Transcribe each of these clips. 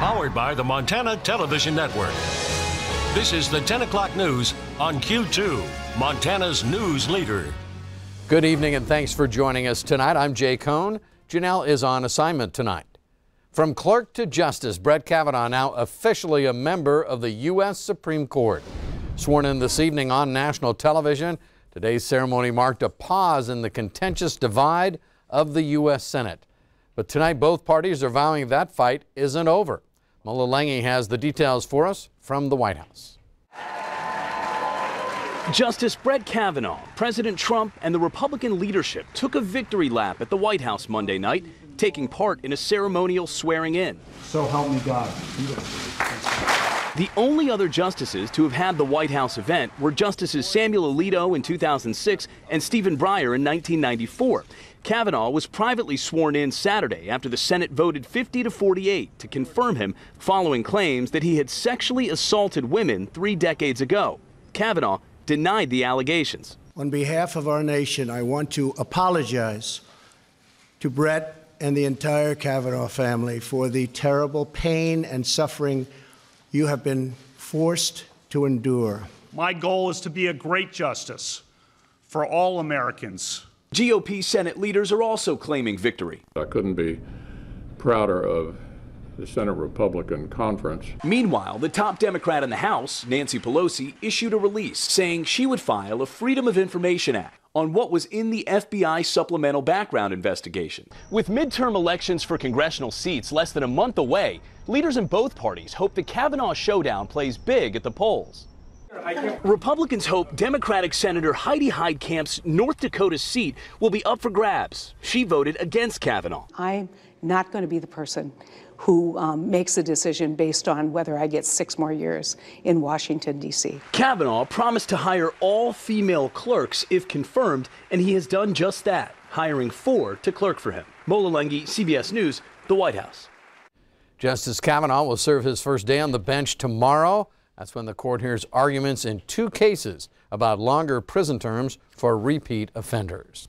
Powered by the Montana Television Network. This is the 10 o'clock news on Q2, Montana's news leader. Good evening and thanks for joining us tonight. I'm Jay Kohn. Janelle is on assignment tonight. From clerk to justice, Brett Kavanaugh now officially a member of the U.S. Supreme Court. Sworn in this evening on national television, today's ceremony marked a pause in the contentious divide of the U.S. Senate. But tonight both parties are vowing that fight isn't over. Mola Lange has the details for us from the White House. Justice Brett Kavanaugh, President Trump, and the Republican leadership took a victory lap at the White House Monday night, taking part in a ceremonial swearing in. So help me God. The only other justices to have had the White House event were Justices Samuel Alito in 2006 and Stephen Breyer in 1994. Kavanaugh was privately sworn in Saturday after the Senate voted 50-48 to confirm him following claims that he had sexually assaulted women 3 decades ago. Kavanaugh denied the allegations. On behalf of our nation, I want to apologize to Brett and the entire Kavanaugh family for the terrible pain and suffering you have been forced to endure. My goal is to be a great justice for all Americans. GOP Senate leaders are also claiming victory. I couldn't be prouder of the Senate Republican Conference. Meanwhile, the top Democrat in the House, Nancy Pelosi, issued a release saying she would file a Freedom of Information Act on what was in the FBI supplemental background investigation. With midterm elections for congressional seats less than a month away, leaders in both parties hope the Kavanaugh showdown plays big at the polls. Republicans hope Democratic Senator Heidi Heitkamp's North Dakota seat will be up for grabs. She voted against Kavanaugh. I'm not going to be the person who makes a decision based on whether I get 6 more years in Washington, D.C. Kavanaugh promised to hire all female clerks if confirmed, and he has done just that, hiring 4 to clerk for him. Mola Lange, CBS News, the White House. Justice Kavanaugh will serve his first day on the bench tomorrow. That's when the court hears arguments in 2 cases about longer prison terms for repeat offenders.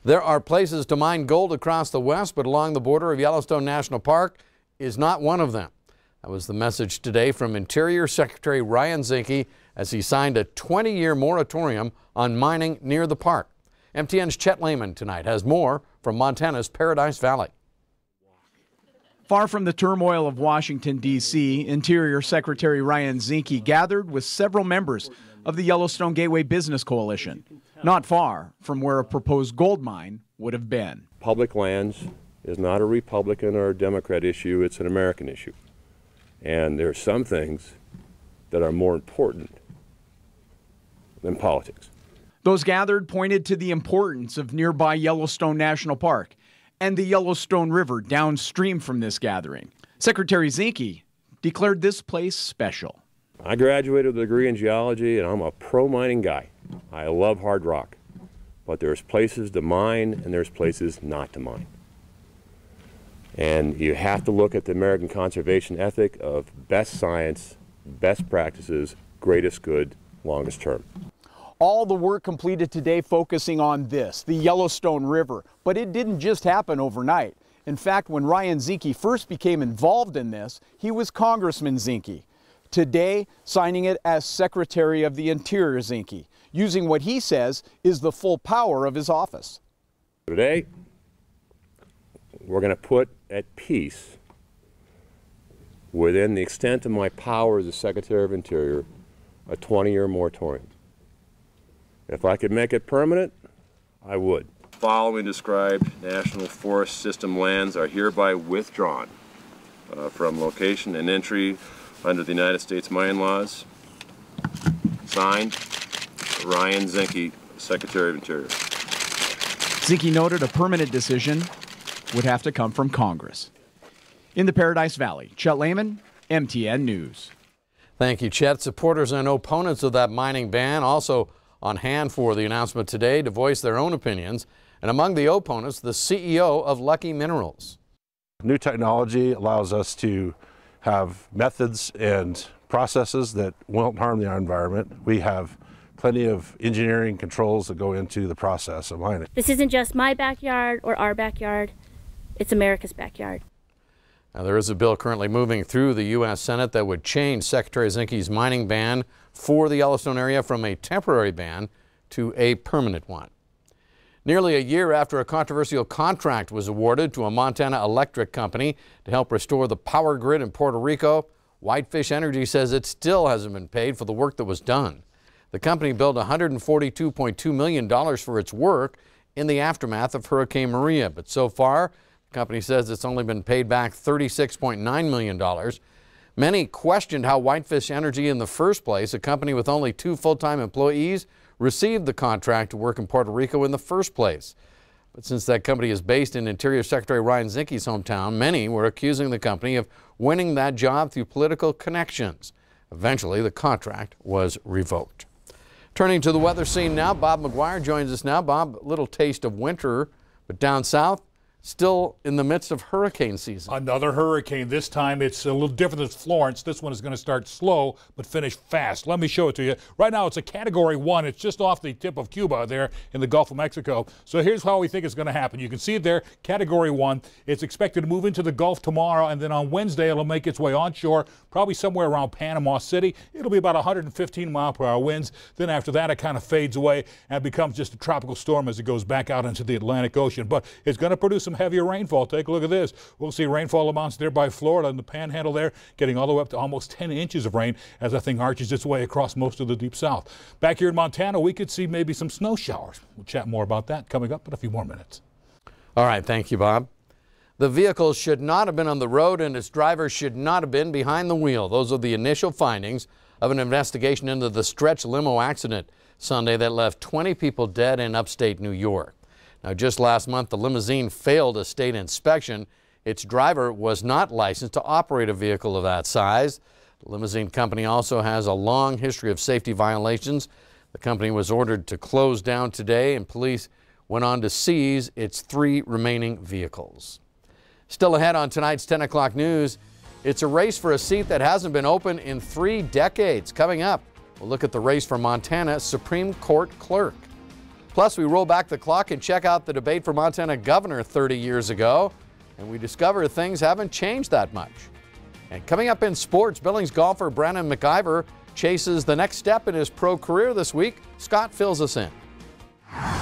There are places to mine gold across the West, but along the border of Yellowstone National Park is not one of them. That was the message today from Interior Secretary Ryan Zinke as he signed a 20-year moratorium on mining near the park. MTN's Chet Lehman tonight has more from Montana's Paradise Valley. Far from the turmoil of Washington, D.C., Interior Secretary Ryan Zinke gathered with several members of the Yellowstone Gateway Business Coalition, not far from where a proposed gold mine would have been. Public lands is not a Republican or a Democrat issue, it's an American issue. And there are some things that are more important than politics. Those gathered pointed to the importance of nearby Yellowstone National Park and the Yellowstone River downstream from this gathering. Secretary Zinke declared this place special. I graduated with a degree in geology and I'm a pro-mining guy. I love hard rock. But there's places to mine and there's places not to mine. And you have to look at the American conservation ethic of best science, best practices, greatest good, longest term. All the work completed today focusing on this, the Yellowstone River. But it didn't just happen overnight. In fact, when Ryan Zinke first became involved in this, he was Congressman Zinke. Today, signing it as Secretary of the Interior Zinke, using what he says is the full power of his office. Today, we're going to put at peace, within the extent of my power as the Secretary of Interior, a 20-year moratorium. If I could make it permanent, I would. Following described National Forest System lands are hereby withdrawn from location and entry under the United States mine laws. Signed, Ryan Zinke, Secretary of Interior. Zinke noted a permanent decision would have to come from Congress. In the Paradise Valley, Chet Lehman, MTN News. Thank you, Chet. Supporters and opponents of that mining ban also on hand for the announcement today to voice their own opinions. And among the opponents, the CEO of Lucky Minerals. New technology allows us to have methods and processes that won't harm the environment. We have plenty of engineering controls that go into the process of mining. This isn't just my backyard or our backyard, it's America's backyard. Now, there is a bill currently moving through the U.S. Senate that would change Secretary Zinke's mining ban for the Yellowstone area from a temporary ban to a permanent one. Nearly a year after a controversial contract was awarded to a Montana electric company to help restore the power grid in Puerto Rico, Whitefish Energy says it still hasn't been paid for the work that was done. The company billed $142.2 million for its work in the aftermath of Hurricane Maria, but so far, the company says it's only been paid back $36.9 million. Many questioned how Whitefish Energy in the first place, a company with only 2 full-time employees, received the contract to work in Puerto Rico in the first place. But since that company is based in Interior Secretary Ryan Zinke's hometown, many were accusing the company of winning that job through political connections. Eventually, the contract was revoked. Turning to the weather scene now, Bob McGuire joins us now. Bob, a little taste of winter, but down south, still in the midst of hurricane season. Another hurricane. This time it's a little different than Florence. This one is going to start slow but finish fast. Let me show it to you. Right now it's a Category 1. It's just off the tip of Cuba there in the Gulf of Mexico. So here's how we think it's going to happen. You can see it there, Category 1. It's expected to move into the Gulf tomorrow, and then on Wednesday it'll make its way onshore, probably somewhere around Panama City. It'll be about 115 mile-per-hour winds. Then after that it kind of fades away and becomes just a tropical storm as it goes back out into the Atlantic Ocean. But it's going to produce some heavier rainfall. Take a look at this. We'll see rainfall amounts there by Florida and the Panhandle there, getting all the way up to almost 10 inches of rain as that thing arches its way across most of the Deep South. Back here in Montana, we could see maybe some snow showers. We'll chat more about that coming up in a few more minutes. All right, thank you, Bob. The vehicle should not have been on the road and its driver should not have been behind the wheel. Those are the initial findings of an investigation into the stretch limo accident Sunday that left 20 people dead in upstate New York. Now, just last month, the limousine failed a state inspection. Its driver was not licensed to operate a vehicle of that size. The limousine company also has a long history of safety violations. The company was ordered to close down today, and police went on to seize its 3 remaining vehicles. Still ahead on tonight's 10 o'clock news, it's a race for a seat that hasn't been open in 3 decades. Coming up, we'll look at the race for Montana's Supreme Court clerk. Plus, we roll back the clock and check out the debate for Montana governor 30 years ago, and we discover things haven't changed that much. And coming up in sports, Billings golfer Brandon McIver chases the next step in his pro career this week. Scott fills us in.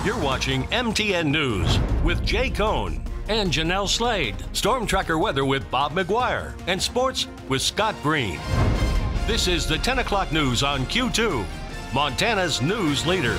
You're watching MTN News with Jay Kohn and Janelle Slade. Storm Tracker weather with Bob McGuire and sports with Scott Green. This is the 10 o'clock news on Q2, Montana's news leader.